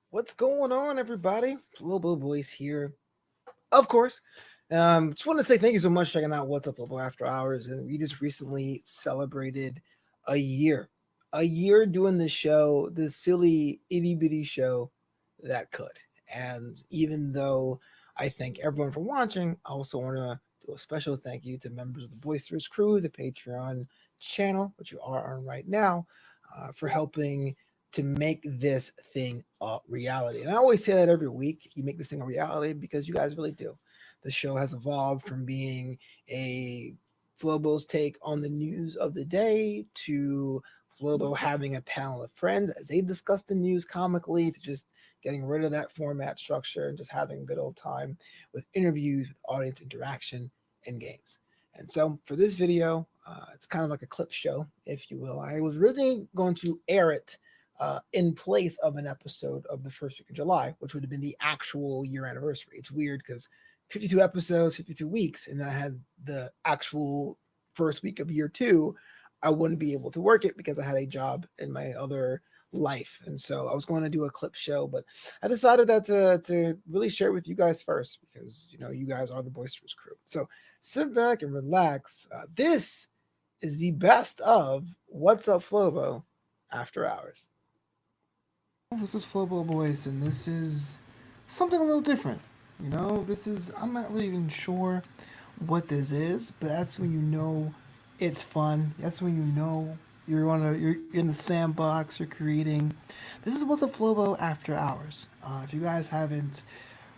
What's going on, everybody? Flobo Boyce here, of course. Just want to say thank you so much for checking out What's Up Flobo After Hours. And we just recently celebrated a year, doing this show, this silly itty bitty show that could. And even though I thank everyone for watching, I also want to do a special thank you to members of the Boisterous crew, the Patreon channel, which you are on right now, for helping to make this thing a reality. And I always say that every week, you make this thing a reality because you guys really do. The show has evolved from being a Flobo's take on the news of the day to Flobo having a panel of friends as they discuss the news comically to just getting rid of that format structure and just having a good old time with interviews, with audience interaction, and games. And so for this video, it's kind of like a clip show, if you will. I was really going to air it in place of an episode of the first week of July, which would have been the actual year anniversary. It's weird because 52 episodes, 52 weeks, and then I had the actual first week of year two. I wouldn't be able to work it because I had a job in my other life. And so I was going to do a clip show, but I decided that to really share it with you guys first because, you guys are the Boisterous crew. So sit back and relax. This is the best of What's Up Flobo After Hours. This is Flobo Boys, and this is something a little different. I'm not really even sure what this is, but that's when you know it's fun. That's when you know you're in the sandbox, you're creating. This is What's a Flobo After Hours. If you guys haven't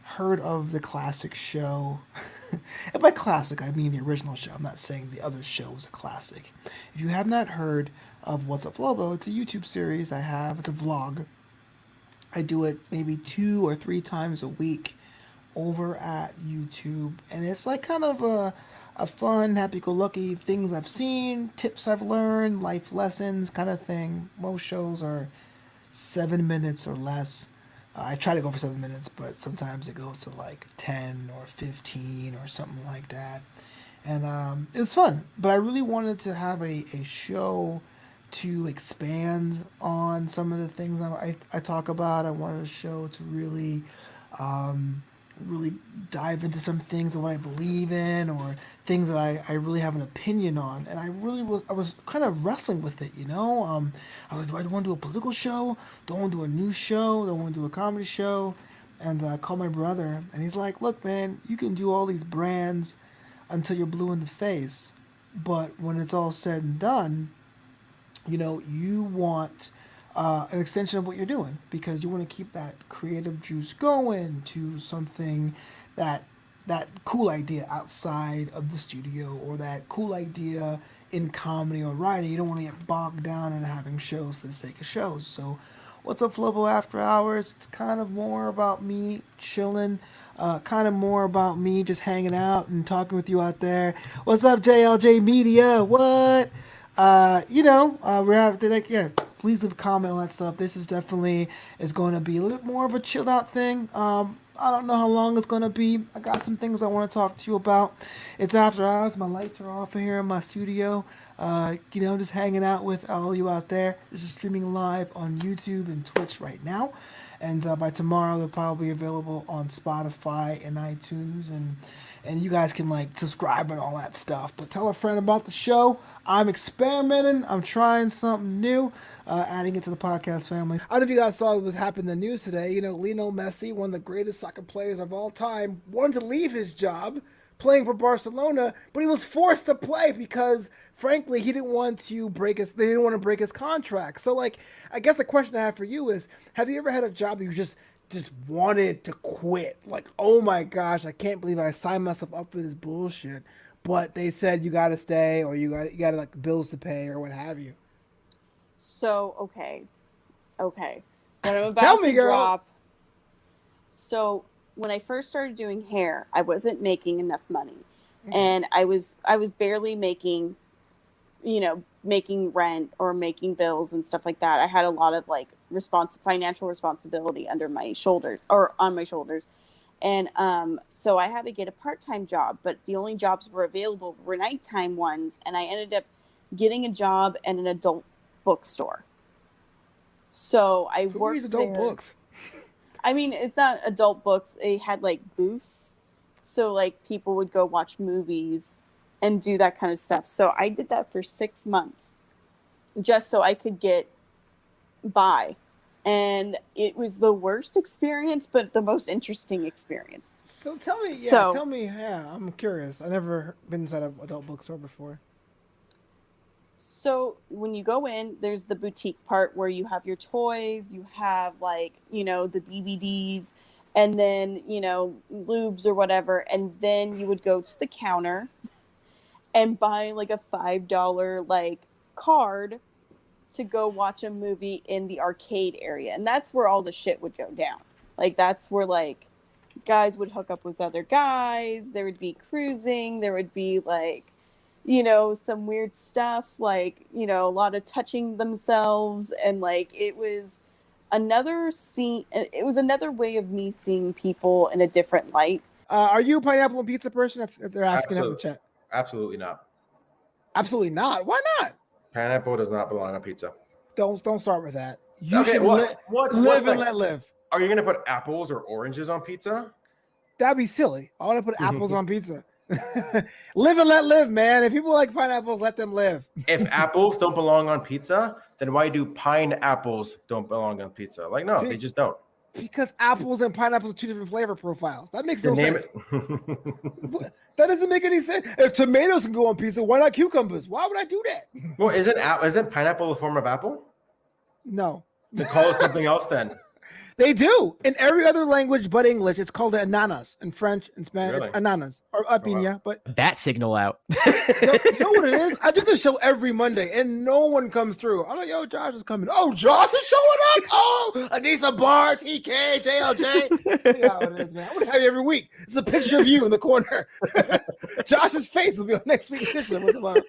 heard of the classic show, and by classic I mean the original show. I'm not saying the other show was a classic. If you have not heard of What's a Flobo, it's a YouTube series I have. It's a vlog. I do it maybe 2 or 3 times a week over at YouTube, and it's like kind of a fun, happy-go-lucky things I've seen, tips I've learned, life lessons kind of thing. Most shows are 7 minutes or less. I try to go for 7 minutes, but sometimes it goes to like 10 or 15 or something like that. And it's fun, but I really wanted to have a show to expand on some of the things I talk about. I wanted a show to um, really dive into some things of what I believe in or things that I really have an opinion on. And I was kind of wrestling with it, I was, do I want to do a political show? Do I want to do a news show? Do I want to do a comedy show? And I called my brother, and he's like, look, man, you can do all these brands until you're blue in the face. But when it's all said and done, you want an extension of what you're doing because you want to keep that creative juice going to something that that cool idea outside of the studio or that cool idea in comedy or writing. You don't want to get bogged down in having shows for the sake of shows. So What's Up Flobo After Hours? It's kind of more about me chilling, kind of more about me just hanging out and talking with you out there. What's up, JLJ Media? What? We're having like, yeah. Please leave a comment on that stuff. This is going to be a little bit more of a chilled out thing. I don't know how long it's going to be. I got some things I want to talk to you about. It's after hours. My lights are off here in my studio. Just hanging out with all you out there. This is streaming live on YouTube and Twitch right now. And by tomorrow, they'll probably be available on Spotify and iTunes. And you guys can like subscribe and all that stuff. But tell a friend about the show. I'm experimenting. I'm trying something new, adding it to the podcast family. I don't know if you guys saw what happened in the news today. Lionel Messi, one of the greatest soccer players of all time, wanted to leave his job playing for Barcelona, but he was forced to play because, frankly, he didn't want to break his. They didn't want to break his contract. So, like, I guess the question I have for you is: have you ever had a job you just wanted to quit? Like, oh my gosh, I can't believe I signed myself up for this bullshit. But they said you gotta stay, or you got like bills to pay, or what have you. So, okay. What I'm Tell about me, to girl. drop. So, when I first started doing hair, I wasn't making enough money. Okay. And I was barely making, making rent or making bills and stuff like that. I had a lot of like financial responsibility under my shoulders or on my shoulders. And so I had to get a part-time job, but the only jobs were available were nighttime ones, and I ended up getting a job at an adult bookstore. So I Who reads worked adult there. books? I mean, it's not adult books. They had like booths. So like people would go watch movies and do that kind of stuff. So I did that for 6 months just so I could get by. And it was the worst experience, but the most interesting experience. So tell me, I'm curious. I've never been inside an adult bookstore before. So when you go in, there's the boutique part where you have your toys, you have like, the DVDs, and then, lubes or whatever. And then you would go to the counter and buy like a $5 like card to go watch a movie in the arcade area. And that's where all the shit would go down. Like that's where like guys would hook up with other guys. There would be cruising. There would be like, some weird stuff, like, a lot of touching themselves. And like, it was another way of me seeing people in a different light. Are you a pineapple and pizza person? That's they're asking in the chat. Absolutely not. Absolutely not. Why not? Pineapple does not belong on pizza. Don't start with that. You Okay, should live and let live. Are you going to put apples or oranges on pizza? That'd be silly. I want to put apples on pizza. Live and let live, man. If people like pineapples, let them live. If apples don't belong on pizza, then why do pineapples don't belong on pizza? Like, no, they just don't. Because apples and pineapples are two different flavor profiles. That makes no sense. That doesn't make any sense. If tomatoes can go on pizza, why not cucumbers? Why would I do that? Well, isn't pineapple a form of apple? No. They call it something else then. They do. In every other language but English, it's called ananas. In French and Spanish, Really? it's ananas or piña. But bat signal out. you know what it is? I do this show every Monday, and no one comes through. I'm like, yo, Josh is coming. Oh, Josh is showing up. Oh, Anissa Barr, TK, JLJ. See how it is, man. I want to have you every week. It's a picture of you in the corner. Josh's face will be on next week's edition of What's About.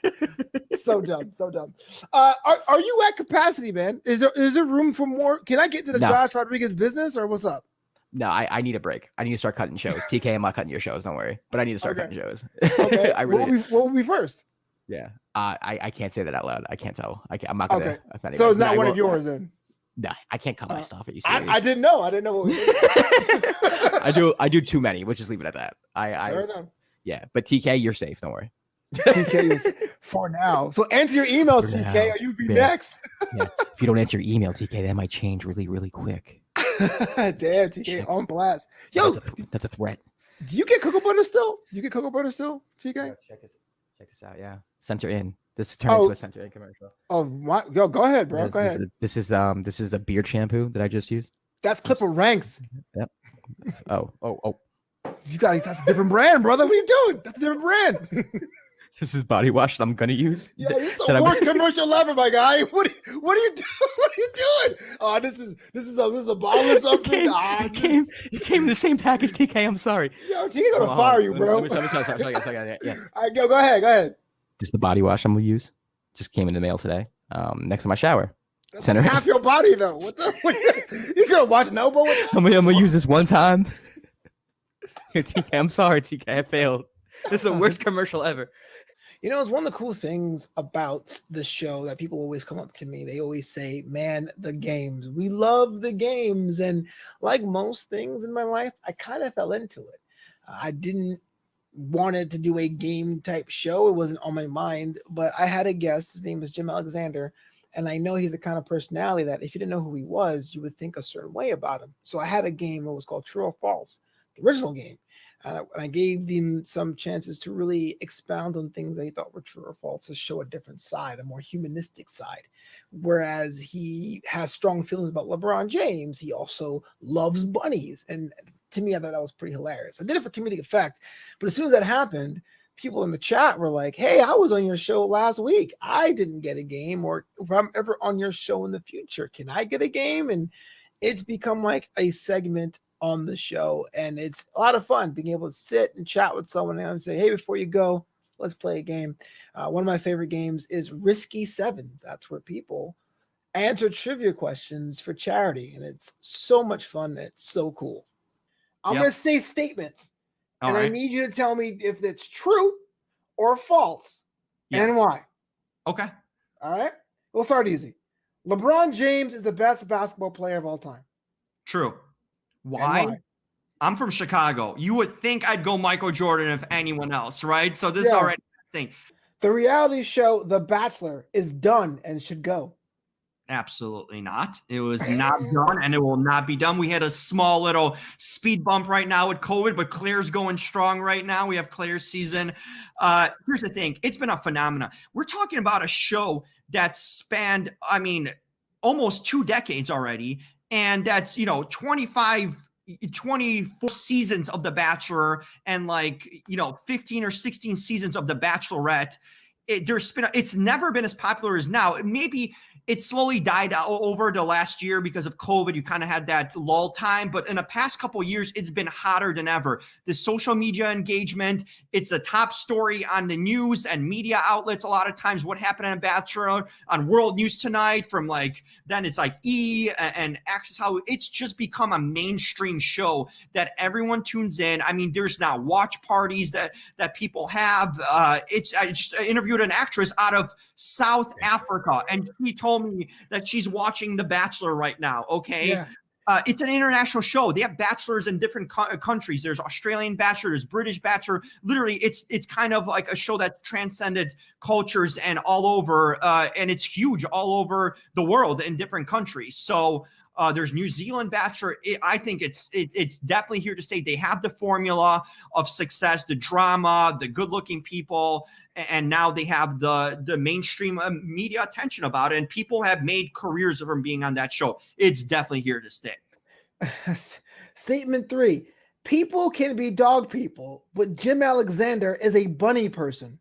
So dumb, so dumb. Are you at capacity, man? Is there room for more? Can I get to the Josh Rodriguez business, or what's up? No, I need a break. I need to start cutting shows. TK, I'm not cutting your shows. Don't worry. But I need to start cutting shows. Okay. I really. What will be first? Yeah. I can't say that out loud. I can't tell. I'm not gonna. Okay. So it's not one of yours then. No, I can't cut my stuff. Are you serious? I didn't know. I didn't know what we did. I do too many. We'll just leave it at that. Fair enough. Yeah, but TK, you're safe. Don't worry. TK is for now. So answer your emails, TK, or you be next. Yeah. If you don't answer your email, TK, that might change really, really quick. Damn, TK on blast. Yo, that's a threat. Do you get cocoa butter still? TK? Check this out. Yeah, center in. This turns into a center in commercial. Oh, my, yo, go ahead, bro. Go ahead. This is a beard shampoo that I just used. That's Clipper Ranks. Yep. Oh. That's a different brand, brother. What are you doing? That's a different brand. This is body wash that I'm gonna use. Yeah, it's the worst commercial ever, my guy. What are you doing? What are you doing? Oh, this is a bottle of something. It came in the same package, TK. I'm sorry. Yo, TK gonna fire you, bro. Sorry. Yeah. All right, go ahead. This is the body wash I'm gonna use. Just came in the mail today. Next to my shower. That's center half your body though. What you gonna watch an elbow with that? I'm gonna use this one time. Here, TK, I'm sorry, TK. I failed. This is the worst commercial ever. It's one of the cool things about the show that people always come up to me. They always say, man, the games. We love the games. And like most things in my life, I kind of fell into it. I didn't wanted to do a game type show. It wasn't on my mind, but I had a guest. His name is Jim Alexander. And I know he's the kind of personality that if you didn't know who he was, you would think a certain way about him. So I had a game that was called True or False, the original game. And I gave him some chances to really expound on things that he thought were true or false, to show a different side, a more humanistic side. Whereas he has strong feelings about LeBron James, he also loves bunnies. And to me, I thought that was pretty hilarious. I did it for comedic effect, but as soon as that happened, people in the chat were like, hey, I was on your show last week. I didn't get a game, or if I'm ever on your show in the future, can I get a game? And it's become like a segment on the show, and it's a lot of fun being able to sit and chat with someone and say, hey, before you go, let's play a game. One of my favorite games is Risky Sevens. That's where people answer trivia questions for charity, and it's so much fun. It's so cool. I'm going to say statements, and I need you to tell me if it's true or false and why. Okay. All right. We'll start easy. LeBron James is the best basketball player of all time. True. Why? I'm from Chicago. You would think I'd go Michael Jordan if anyone else, right? So this is already a thing. The reality show, The Bachelor, is done and should go. Absolutely not. It was not done, and it will not be done. We had a small little speed bump right now with COVID, but Claire's going strong right now. We have Claire's season. Here's the thing. It's been a phenomenon. We're talking about a show that spanned, almost 2 decades already, and that's, 24 seasons of The Bachelor and 15 or 16 seasons of The Bachelorette. It's never been as popular as now. Maybe it slowly died out over the last year because of COVID. You kind of had that lull time, but in the past couple of years, it's been hotter than ever. The social media engagement, it's a top story on the news and media outlets. A lot of times what happened on Bachelor on World News Tonight then it's E! And Access Hollywood. It's just become a mainstream show that everyone tunes in. There's now watch parties that people have. I just interviewed an actress out of South Africa, and she told me that she's watching The Bachelor right now. Okay. Yeah. It's an international show. They have bachelors in different countries. There's Australian Bachelor, there's British Bachelor. Literally, it's kind of like a show that transcended cultures and all over, and it's huge all over the world in different countries. So there's New Zealand Bachelor. I think it's definitely here to stay. They have the formula of success, the drama, the good-looking people, and now they have the mainstream media attention about it, and people have made careers from being on that show. It's definitely here to stay. Statement 3. People can be dog people, but Jim Alexander is a bunny person.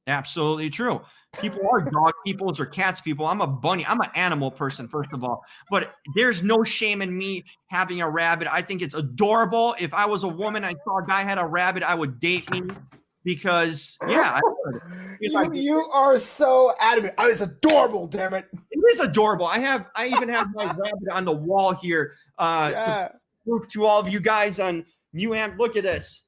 Absolutely true. People are dog peoples or cats people. I'm a bunny. I'm an animal person, first of all. But there's no shame in me having a rabbit. I think it's adorable. If I was a woman, I saw a guy had a rabbit, I would date me because, yeah. You are so adamant. It's adorable, damn it. It is adorable. I even have my rabbit on the wall here to prove to all of you guys on New Ham. Look at this.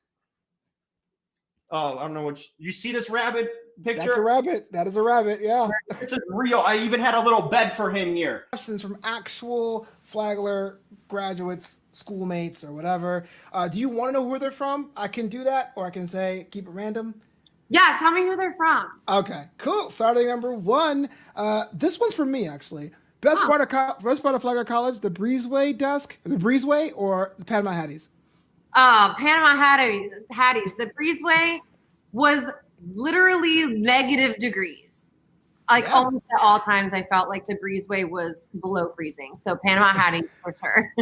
Oh, I don't know what you see this rabbit picture? That's a rabbit. That is a rabbit. Yeah. This is real. I even had a little bed for him here. Questions from actual Flagler graduates, schoolmates, or whatever. Do you want to know who they're from? I can do that, or I can say keep it random. Yeah, tell me who they're from. Okay, cool. Starting number 1. This one's for me, actually. Best part of Flagler College, the Breezeway desk, the Breezeway, or the Panama Hatties? Panama Hatties. The Breezeway was literally negative degrees. Almost at all times, I felt like the Breezeway was below freezing. So Panama Hatties for sure.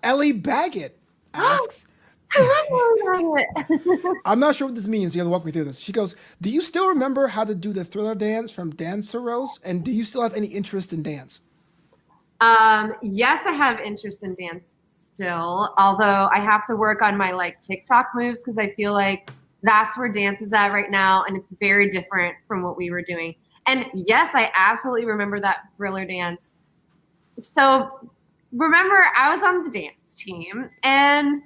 Ellie Baggett asks. I love it. I'm not sure what this means. You have to walk me through this. She goes, do you still remember how to do the Thriller dance from Danceros? And do you still have any interest in dance? Yes, I have interest in dance still, although I have to work on my TikTok moves because I feel like that's where dance is at right now, and it's very different from what we were doing. And yes, I absolutely remember that Thriller dance. So remember, I was on the dance team, and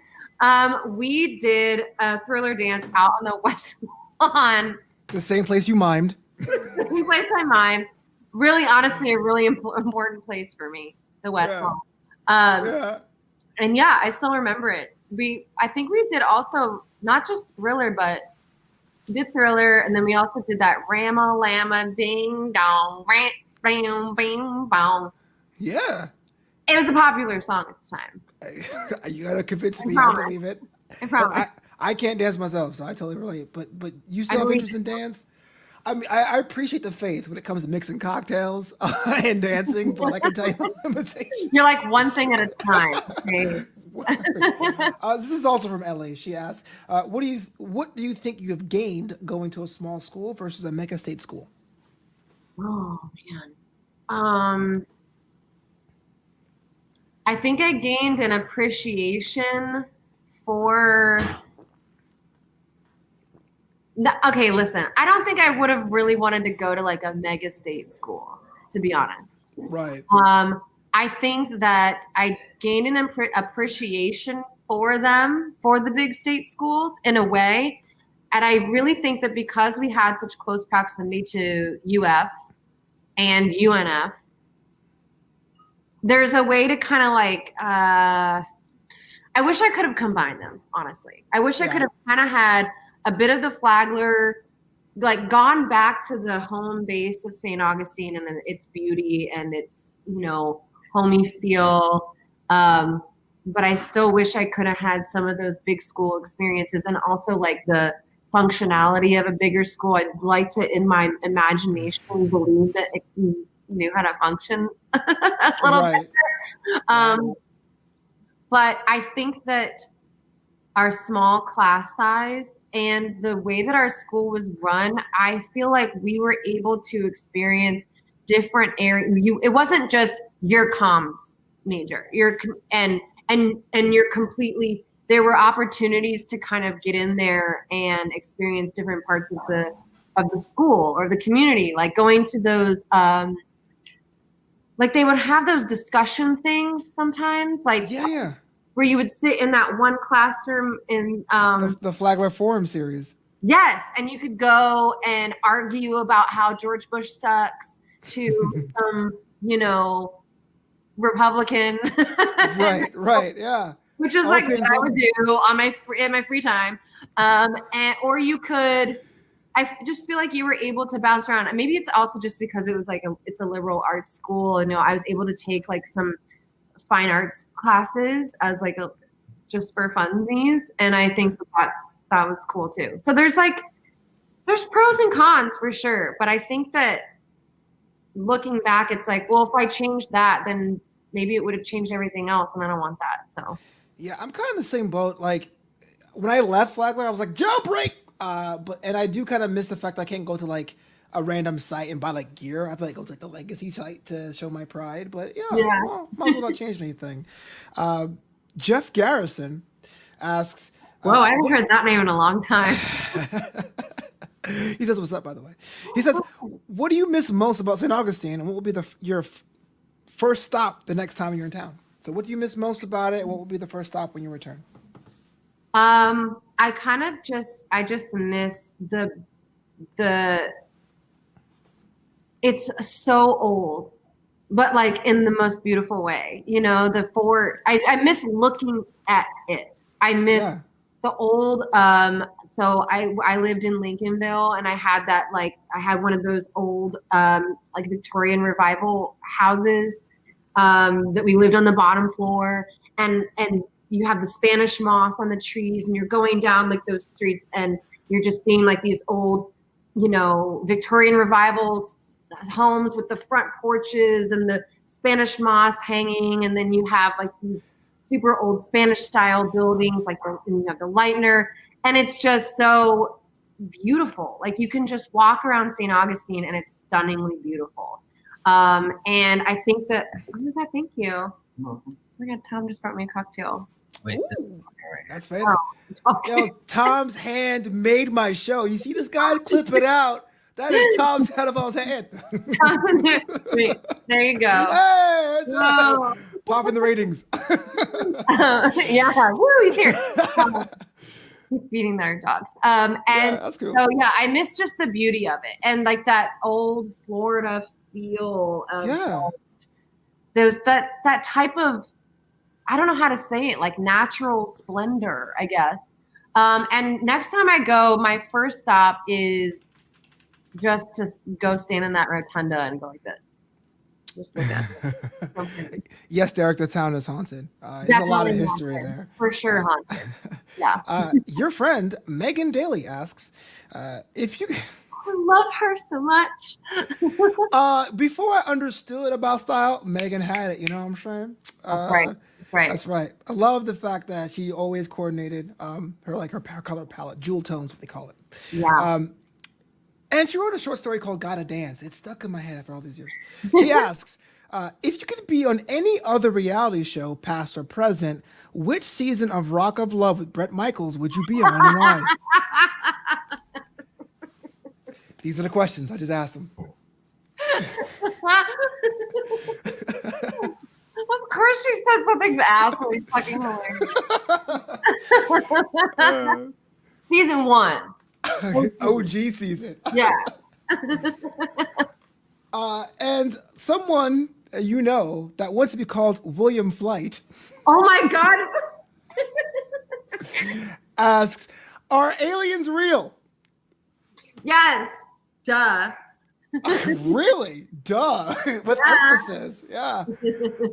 we did a Thriller dance out on the West Lawn. The same place you mimed. The same place I mimed. Really, honestly, a really important place for me, the West Lawn. And yeah, I still remember it. I think we did also not just Thriller, but did Thriller, and then we also did that Rama Lama Ding Dong Rant Bam Bing Bong. Yeah. It was a popular song at the time. You gotta convince me. I believe it. I promise. I can't dance myself, so I totally relate. But you still have interest in dance? I mean, I appreciate the faith when it comes to mixing cocktails and dancing, but I can tell you, you're like one thing at a time. Okay? This is also from LA. She asked, "What do you think you have gained going to a small school versus a mega state school?" Oh man, I think I gained an appreciation for. Okay, listen. I don't think I would have really wanted to go to a mega state school, to be honest. Right. I think that I gained an appreciation for them, for the big state schools in a way. And I really think that because we had such close proximity to UF and UNF, there's a way to kind of like, I wish I could have combined them, honestly. I wish I could have kind of had a bit of the Flagler, like gone back to the home base of St. Augustine and then its beauty and its, you know, homey feel. But I still wish I could have had some of those big school experiences and also like the functionality of a bigger school. I'd like to, in my imagination, believe that it knew how to function a little bit. But I think that our small class size and the way that our school was run, I feel like we were able to experience different areas. It wasn't just your comms major. And you're completely. There were opportunities to kind of get in there and experience different parts of the school or the community, like going to those. Like they would have those discussion things sometimes, like where you would sit in that one classroom in the Flagler Forum series. Yes, and you could go and argue about how George Bush sucks to some, you know, Republican. Right, yeah. Which is like what I would do on in my free time, or you could. I just feel like you were able to bounce around. Maybe it's also just because it was like it's a liberal arts school, and you know I was able to take like some fine arts classes as like just for funsies, and I think that was cool too. So there's pros and cons for sure, but I think that looking back, it's like, well, if I changed that, then maybe it would have changed everything else, and I don't want that. So yeah, I'm kind of in the same boat. Like when I left Flagler, I was like, jailbreak. But I do kind of miss the fact I can't go to like a random site and buy like gear. I feel like it was like the legacy site to show my pride. But well, might as well not change anything. Jeff Garrison asks. Whoa, I haven't heard that name in a long time. He says, "What's up?" By the way, he says, "What do you miss most about St. Augustine, and what will be your first stop the next time you're in town?" So, what do you miss most about it? What will be the first stop when you return? I kind of just miss the it's so old, but like in the most beautiful way, you know, the fort. I miss looking at it. I miss the old, so I lived in Lincolnville and I had one of those old, like Victorian revival houses, that we lived on the bottom floor and you have the Spanish moss on the trees and you're going down like those streets and you're just seeing like these old, you know, Victorian revivals homes with the front porches and the Spanish moss hanging. And then you have like these super old Spanish style buildings, like and you have the Lightner. And it's just so beautiful. Like you can just walk around St. Augustine and it's stunningly beautiful. And I think that, oh my God, thank you. Oh my God, Tom just brought me a cocktail. Wait, that's fancy. Yo, Tom's hand made my show. You see this guy? Clip it out. That is Tom's Hannibals hand. Wait, there you go. Hey, popping the ratings. Yeah, woo, he's here. He's feeding their dogs. And that's cool. So yeah, I miss just the beauty of it and like that old Florida feel of there's that type of, I don't know how to say it, like natural splendor, I guess. And next time I go, my first stop is just to go stand in that rotunda and go like this. Just look at it. Yes, Derek, the town is haunted. There's a lot of history there. For sure haunted. Yeah. Your friend, Megan Daly, asks, if you... I love her so much. Before I understood about style, Megan had it, you know what I'm saying? Right. That's right. I love the fact that she always coordinated her color palette, jewel tones, what they call it. Yeah. And she wrote a short story called Gotta Dance. It's stuck in my head after all these years. She asks, if you could be on any other reality show, past or present, which season of Rock of Love with Bret Michaels would you be on and why? These are the questions. I just asked them. Of course she says something absolutely fucking hilarious. Season 1. OG season. Yeah. And someone you know, that wants to be called William Flight Oh my God. asks, are aliens real? Yes. Duh. Really? Duh. With emphasis. Yeah.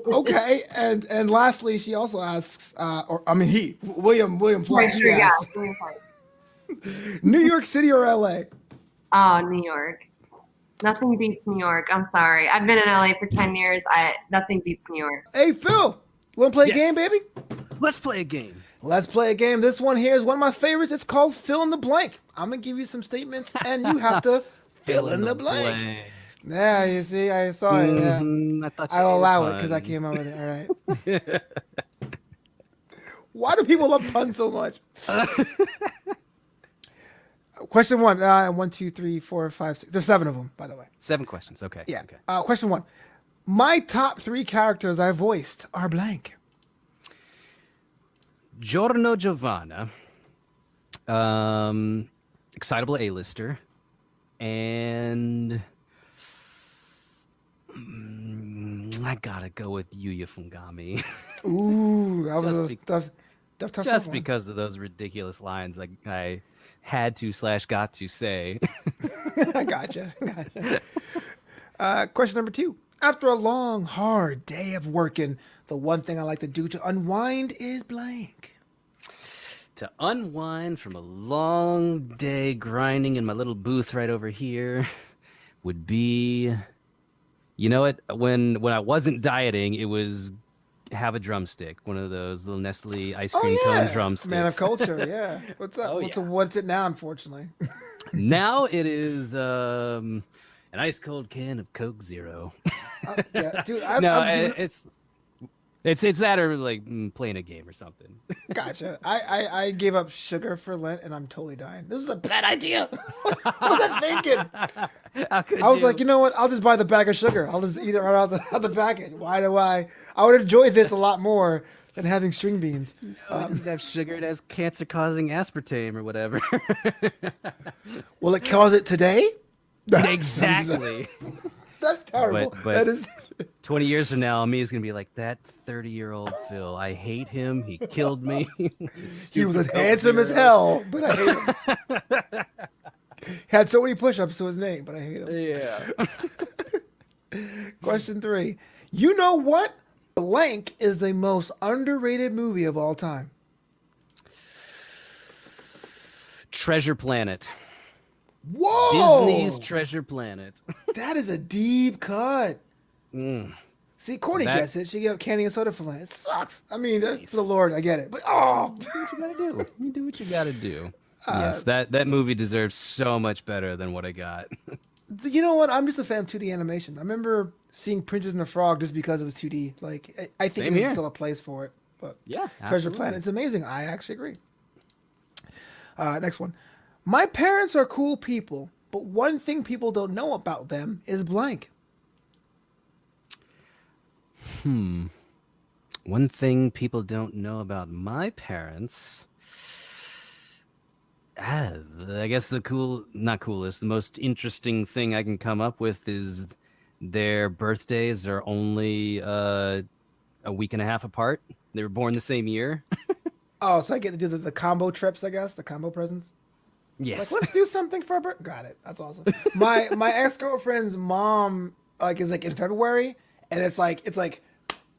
Okay. And lastly, she also asks, William Flight, Right, he sure, yeah. asks, New York City or LA? Oh, New York. Nothing beats New York. I'm sorry. I've been in LA for 10 years. Nothing beats New York. Hey, Phil, want to play a game, baby? Let's play a game. Let's play a game. This one here is one of my favorites. It's called Fill in the Blank. I'm going to give you some statements, and you have to fill in the blank. Yeah, you see, I saw it. Yeah. I thought you I'll were allow it fun. because I came up with it. All right. Why do people love puns so much? Question one. 1, 2, 3, 4, 5, 6. There's 7 of them, by the way. 7 questions. Okay. Yeah. Okay. Question 1. My top 3 characters I voiced are blank. Giorno Giovanna, excitable A-lister, and I gotta go with Yuya Fungami. Ooh, that was Just a tough Just one. because of those ridiculous lines I had to / got to say. I gotcha. Question number 2. After a long, hard day of working, the one thing I like to do to unwind is blank. To unwind from a long day grinding in my little booth right over here would be, you know what? When I wasn't dieting, it was have a drumstick, one of those little Nestle ice cream cone drumsticks. Man of culture, yeah. What's up? Oh, What's it now, unfortunately? Now it is an ice cold can of Coke Zero. Yeah, dude. It's that or like playing a game or something. Gotcha. I gave up sugar for Lent, and I'm totally dying. This is a bad idea. What was I thinking? I was like, you know what? I'll just buy the bag of sugar. I'll just eat it right out the packet. Why do I would enjoy this a lot more than having string beans. No, it doesn't have sugar. It has cancer-causing aspartame or whatever. Will it cause it today? Exactly. That's terrible. But That is. 20 years from now, me is going to be like, that 30-year-old Phil. I hate him. He killed me. He was handsome as hell, but I hate him. Had so many push-ups to his name, but I hate him. Yeah. Question 3. You know what? Blank is the most underrated movie of all time. Treasure Planet. Whoa! Disney's Treasure Planet. That is a deep cut. Mm. See, Courtney That- gets it. She got candy and soda for Lent. It sucks. I mean, Nice. for the Lord, I get it. But oh, Do what you gotta do. You do what you gotta do. Yes, that movie deserves so much better than what I got. you know what? I'm just a fan of 2D animation. I remember seeing Princess and the Frog just because it was 2D. Like, I think Same there's here. still a place for it. But Yeah, Treasure Planet, it's amazing. I actually agree. Next one. My parents are cool people, but one thing people don't know about them is blank. One thing people don't know about my parents, I guess the most interesting thing I can come up with is their birthdays are only a week and a half apart. They were born the same year. Oh, so I get to do the combo trips, I guess, the combo presents. Yes. Like, let's do something for our birthday. Got it. That's awesome. My ex-girlfriend's mom is in February, and it's like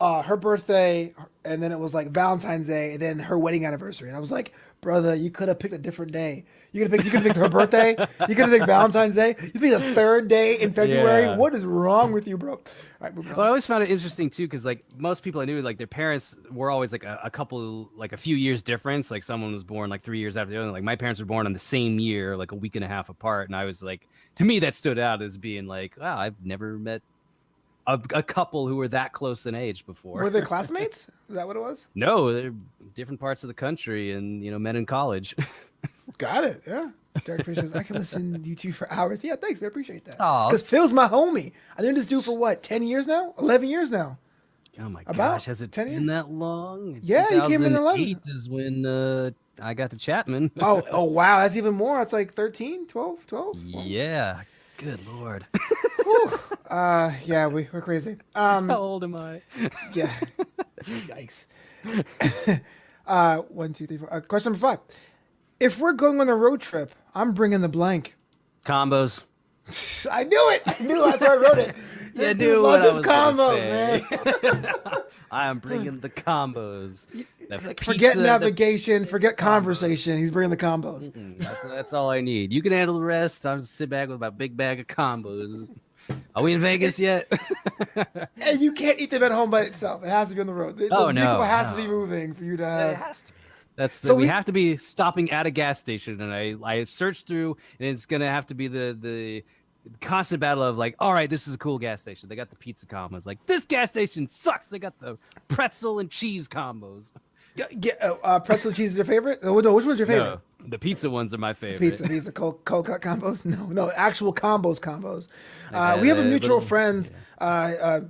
her birthday, and then it was like Valentine's Day, and then her wedding anniversary. And I was like, brother, you could have picked a different day. You could have picked her birthday. You could have picked Valentine's Day. You picked the third day in February. Yeah. What is wrong with you, bro? All right, moving on. Well, I always found it interesting too, because like most people I knew, like their parents were always like a couple, like a few years difference. Like someone was born like 3 years after the other. Like my parents were born on the same year, like a week and a half apart. And I was like, to me, that stood out as being like, wow, I've never met a couple who were that close in age before. Were they classmates? Is that what it was? No, they're different parts of the country, and men in college. Got it. Yeah. Derek Fisher, I can listen to you two for hours. Yeah, thanks, man. Appreciate that. Aw. Because Phil's my homie. I knew this dude for what, 10 years now? 11 years now. Oh my About gosh, has it 10 been that long? Yeah, you came in 11. 2008 is when I got to Chapman. Oh, wow. That's even more. It's like 13, 12. Yeah. Good Lord. Whew. Yeah, we're crazy. How old am I? Yeah. Yikes. 1, 2, 3, 4. Question number 5. If we're going on a road trip, I'm bringing the blank. Combos. I knew it. I knew that's why I wrote it. You This dude knew loves what I his was gonna combos, say. man. I am bringing the combos. The Like, pizza, forget the navigation, forget combos. conversation. He's bringing the combos. That's all I need. You can handle the rest. I'll just sit back with my big bag of combos. Are we in Vegas yet? And you can't eat them at home by itself. It has to be on the road. The Oh, vehicle no, has to no. be moving for you to It have. has to be. That's the, So we we- have to be stopping at a gas station, and I searched through, and it's gonna have to be the constant battle of like, all right, this is a cool gas station. They got the pizza combos. Like, this gas station sucks. They got the pretzel and cheese combos. Pretzel cheese is your favorite? No, which one's your favorite? No, the pizza ones are my favorite. Pizza, cold cut combos? No, actual combos. Yeah, We have a the mutual little- friend,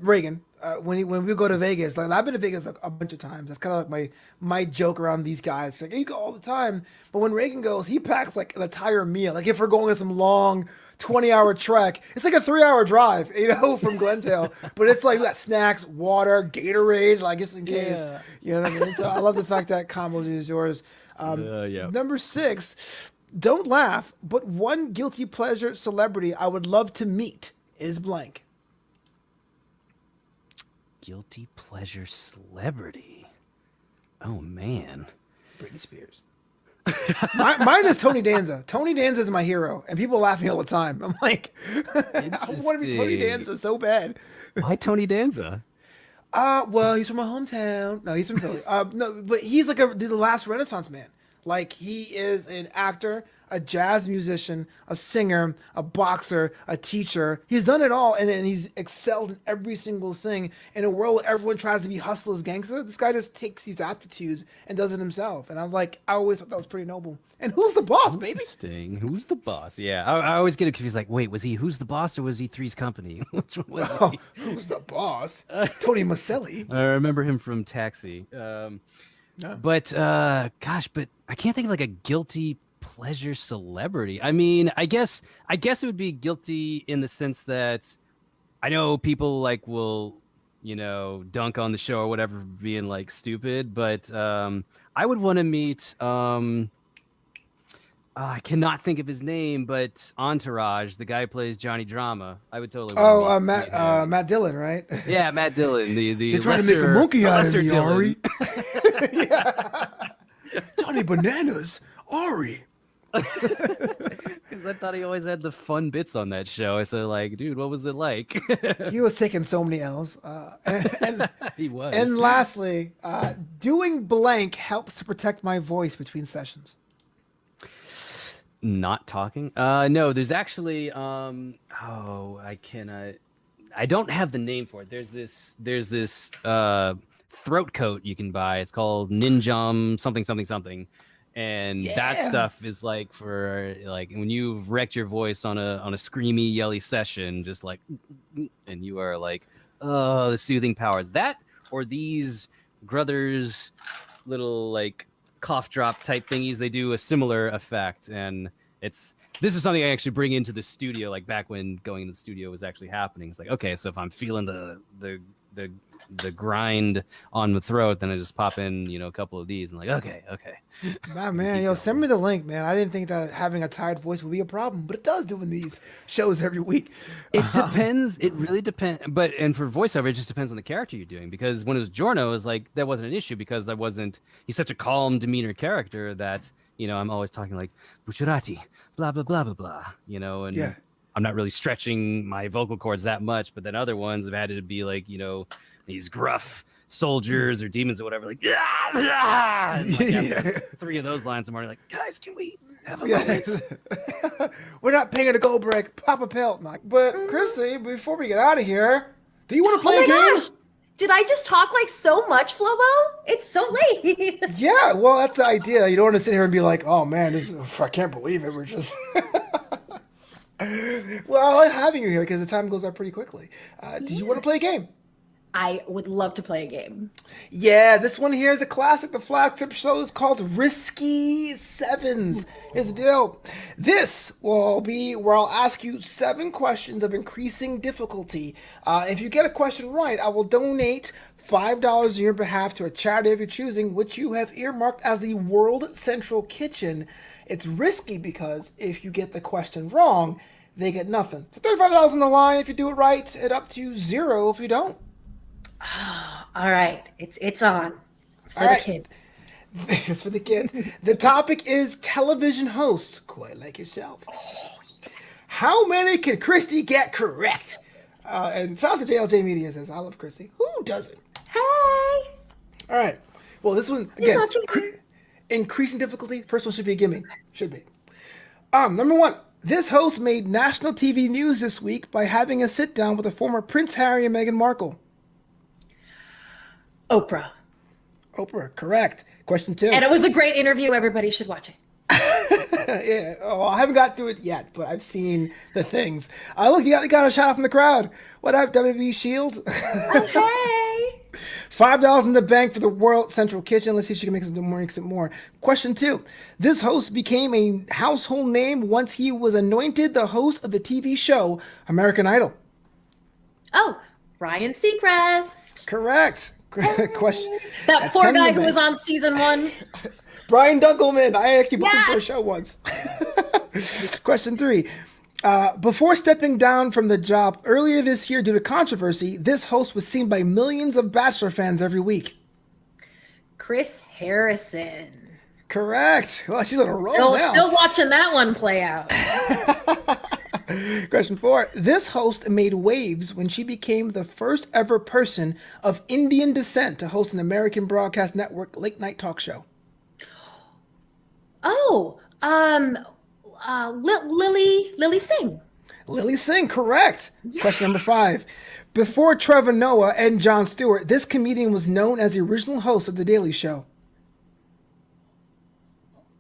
Reagan. When we go to Vegas, like I've been to Vegas a bunch of times. That's kind of like my joke around these guys. Like, you go all the time, but when Reagan goes, he packs like an entire meal. Like if we're going on some long 20-hour trek, it's like a 3-hour drive, from Glendale. But it's like we got snacks, water, Gatorade, like just in case. Yeah. You know what I mean? So I love the fact that combos is yours. Yeah. Number 6, don't laugh, but one guilty pleasure celebrity I would love to meet is blank. Guilty pleasure celebrity. Oh man. Britney Spears. Mine is Tony Danza. Tony Danza is my hero, and people laugh at me all the time. I'm like, I want to be Tony Interesting. Danza so bad. Why Tony Danza? Well, he's from my hometown. No, he's from Philly. No, but he's like the last Renaissance man. Like he is an actor, a jazz musician, a singer, a boxer, a teacher. He's done it all, and then he's excelled in every single thing. In a world where everyone tries to be hustlers, gangster, this guy just takes these aptitudes and does it himself. And I'm like, I always thought that was pretty noble. And who's the boss, baby? Interesting. Who's the boss? Yeah, I always get it confused. Like, wait, was he Who's the Boss or was he Three's Company? Which one was Oh, he? who's the boss? Tony Maselli. I remember him from Taxi. But gosh, but I can't think of like a guilty pleasure celebrity. I mean, I guess it would be guilty in the sense that I know people like will, dunk on the show or whatever for being like stupid, but I would want to meet I cannot think of his name, but Entourage, the guy who plays Johnny Drama. I would totally wanna Oh, meet him. Matt Dillon, right? Yeah, Matt Dillon. The They're trying to make a monkey out of me, Dillon. Ari. Yeah. Johnny Bananas, Ari. Because I thought he always had the fun bits on that show. So like, dude, what was it like? He was taking so many L's. And He was. and lastly, doing blank helps to protect my voice between sessions. Not talking. No, there's actually I don't have the name for it. There's this throat coat you can buy. It's called Ninjum something. And that Yeah. stuff is like for like when you've wrecked your voice on a screamy, yelly session, just like, and you are like, oh, the soothing powers. That or these Gruthers little like cough drop type thingies, they do a similar effect. And this is something I actually bring into the studio, like back when going into the studio was actually happening. It's like, okay, so if I'm feeling the grind on the throat, then I just pop in, a couple of these and like, okay. Nah, man, yo, send me the link, man. I didn't think that having a tired voice would be a problem, but it does doing these shows every week. It depends. It really depends. And for voiceover, it just depends on the character you're doing. Because when it was Giorno, it was like that wasn't an issue because he's such a calm demeanor character that I'm always talking like Bucciarati, blah blah blah blah blah. And Yeah. I'm not really stretching my vocal cords that much. But then other ones have had to be like these gruff soldiers or demons or whatever, like, yeah. And like after 3 of those lines, I'm already like, guys, can we have a moment? We're not paying a gold break. Pop a pill. But Chrissy, before we get out of here, do you want to play a game? Gosh. Did I just talk like so much, Flobo? It's so late. Yeah, well, that's the idea. You don't want to sit here and be like, oh man, I can't believe it. We're just. Well, I like having you here because the time goes up pretty quickly. Did you want to play a game? I would love to play a game. Yeah, this one here is a classic. The flagship show is called Risky Sevens. Here's the deal. This will be where I'll ask you 7 questions of increasing difficulty. If you get a question right, I will donate $5 on your behalf to a charity of your choosing, which you have earmarked as the World Central Kitchen. It's risky because if you get the question wrong, they get nothing. So $35 on the line if you do it right, and up to 0 if you don't. All right, it's on. It's for All the right. kid. It's for the kids. The topic is television hosts, quite like yourself. How many can Christy get correct? And shout out to JLJ Media says, I love Christy. Who doesn't? Hey, All right. Well, this one, he's again, watching her. increasing difficulty. First one should be a gimme. Should be. Number 1. This host made national TV news this week by having a sit down with the former Prince Harry and Meghan Markle. Oprah. Oprah, correct. Question 2. And it was a great interview. Everybody should watch it. Yeah, I haven't got through it yet, but I've seen the things. Look, you got a shout out from the crowd. What up, WWE Shield? Okay. $5 in the bank for the World Central Kitchen. Let's see if she can make it more. Question 2. This host became a household name once he was anointed the host of the TV show American Idol. Oh, Ryan Seacrest. Correct. Question. That That's poor 10 in guy the who bank. was on season 1. Brian Dunkelman. I actually booked him for a Yes! show once. Question 3. Before stepping down from the job earlier this year due to controversy, this host was seen by millions of Bachelor fans every week. Chris Harrison. Correct. Well, she's on a roll now. Still watching that one play out. Question 4. This host made waves when she became the first ever person of Indian descent to host an American broadcast network late night talk show. Oh, Lily Singh. Lily Singh, correct. Question number 5. Before Trevor Noah and Jon Stewart, this comedian was known as the original host of The Daily Show.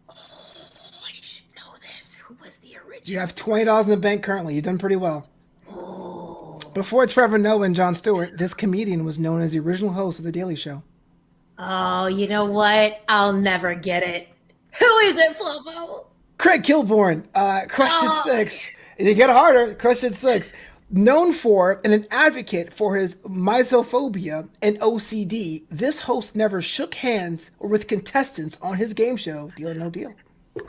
Oh, I should know this. Who was the original? You have $20 in the bank currently. You've done pretty well. Oh. Before Trevor Noah and Jon Stewart, this comedian was known as the original host of The Daily Show. Oh, you know what? I'll never get it. Who is it, Flobo? Craig Kilborn. Question 6. You get harder. Question 6. Known for and an advocate for his misophobia and OCD, this host never shook hands or with contestants on his game show, Deal or No Deal.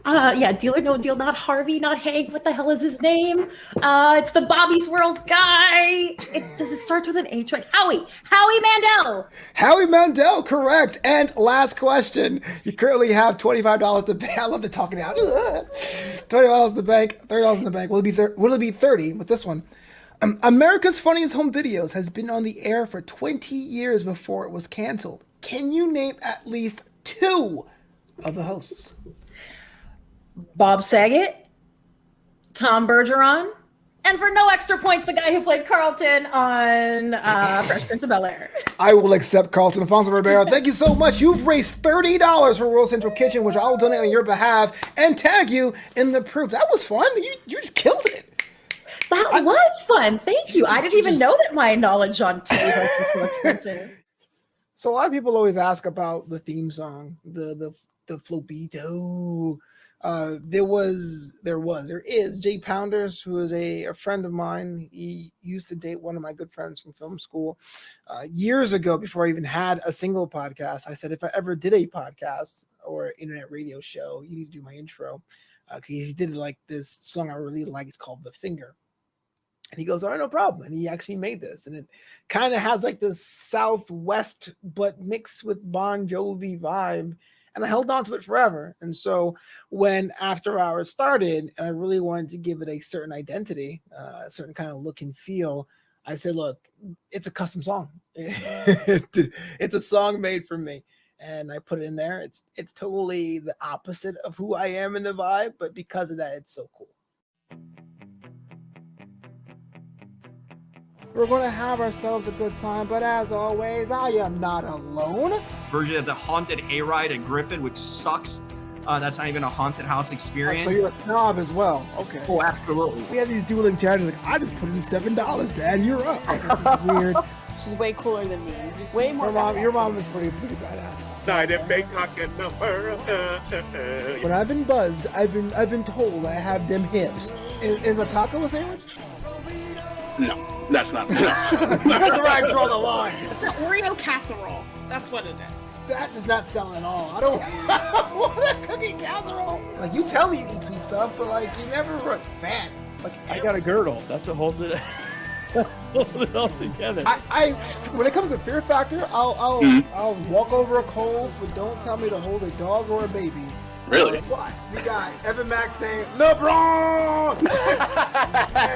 Yeah, Deal or No Deal, not Harvey, not Hank. What the hell is his name? It's the Bobby's World guy. Does it start with an H, right? Howie Mandel. Howie Mandel, correct. And last question. You currently have $25 to pay. I love the talking out. $20 in the bank, $30 in the bank. Will it be 30 with this one? America's Funniest Home Videos has been on the air for 20 years before it was canceled. Can you name at least 2 of the hosts? Bob Saget, Tom Bergeron, and for no extra points, the guy who played Carlton on Fresh Prince of Bel-Air. I will accept Carlton Alfonso Ribeiro. Thank you so much. You've raised $30 for World Central Kitchen, which I will donate on your behalf and tag you in the proof. That was fun. You just killed it. That was fun. Thank you. I didn't even know that my knowledge on TV hosts was so expensive. So a lot of people always ask about the theme song, the Flobito. There is Jay Pounders, who is a friend of mine. He used to date one of my good friends from film school years ago, before I even had a single podcast. I said, if I ever did a podcast or internet radio show, you need to do my intro. Because he did like this song I really like. It's called The Finger. And he goes, all right, no problem. And he actually made this. And it kind of has like this Southwest, but mixed with Bon Jovi vibe. And I held on to it forever. And so when After Hours started, and I really wanted to give it a certain identity, a certain kind of look and feel, I said, look, it's a custom song. It's a song made for me. And I put it in there. It's totally the opposite of who I am in the vibe, but because of that, it's so cool. We're going to have ourselves a good time, but as always, I am not alone. Version of the haunted hayride at Griffin, which sucks. That's not even a haunted house experience. So you're a snob as well. Okay. Oh, absolutely. We have these dueling charities like, I just put in $7, Dad. You're up. Like, this is weird. She's way cooler than me. Just way more. Your mom is pretty badass. Night in Bangkok and number. When I've been buzzed, I've been told I have them hips. Is a taco a sandwich? No, that's not. No. That's where I draw the line. It's an Oreo casserole. That's what it is. That does not sell at all. I don't want a cookie casserole. Like, you tell me you eat sweet stuff, but like, you never run fat. Like, I got a girdle. That's what holds it. Hold it all together. I when it comes to fear factor, I'll walk over a Kohl's, but don't tell me to hold a dog or a baby. Really? What? We got Evan Max saying LeBron.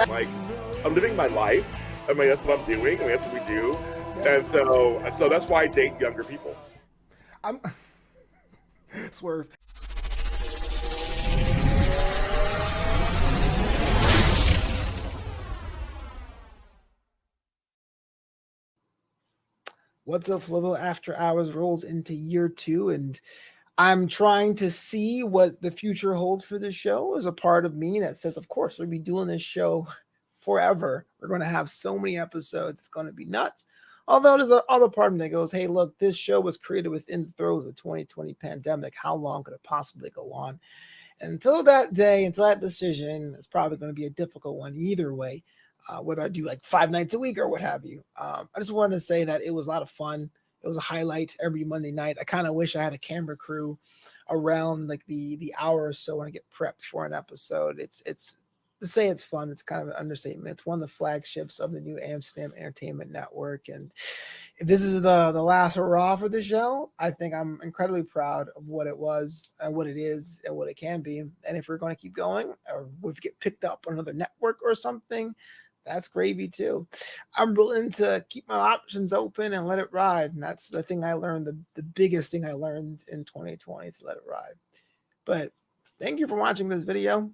Like, I'm living my life. I mean, that's what I'm doing. I mean, that's what we do. And so that's why I date younger people. I'm swerve. Wassup Flobo After Hours rolls into year 2, and I'm trying to see what the future holds for this show. As a part of me that says, of course, we'll be doing this show forever. We're going to have so many episodes. It's going to be nuts. Although there's another part of me that goes, hey, look, this show was created within the throes of the 2020 pandemic. How long could it possibly go on? And until that day, until that decision, it's probably going to be a difficult one either way. Whether I do like 5 nights a week or what have you. I just wanted to say that it was a lot of fun. It was a highlight every Monday night. I kind of wish I had a camera crew around like the hour or so when I get prepped for an episode. It's to say it's fun, it's kind of an understatement. It's one of the flagships of the new Amsterdam Entertainment Network. And if this is the last hurrah for the show, I think I'm incredibly proud of what it was and what it is and what it can be. And if we're going to keep going, or if we get picked up on another network or something, that's gravy too. I'm willing to keep my options open and let it ride. And that's the thing I learned, the biggest thing I learned in 2020 is let it ride. But thank you for watching this video.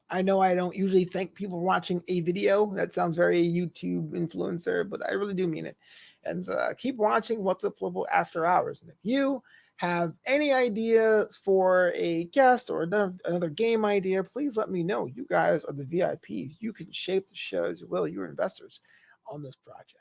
I know I don't usually thank people for watching a video. That sounds very YouTube influencer, but I really do mean it. And keep watching Wassup Flobo After Hours. And if you have any ideas for a guest or another game idea, please let me know. You guys are the VIPs. You can shape the show as you will. You're investors on this project.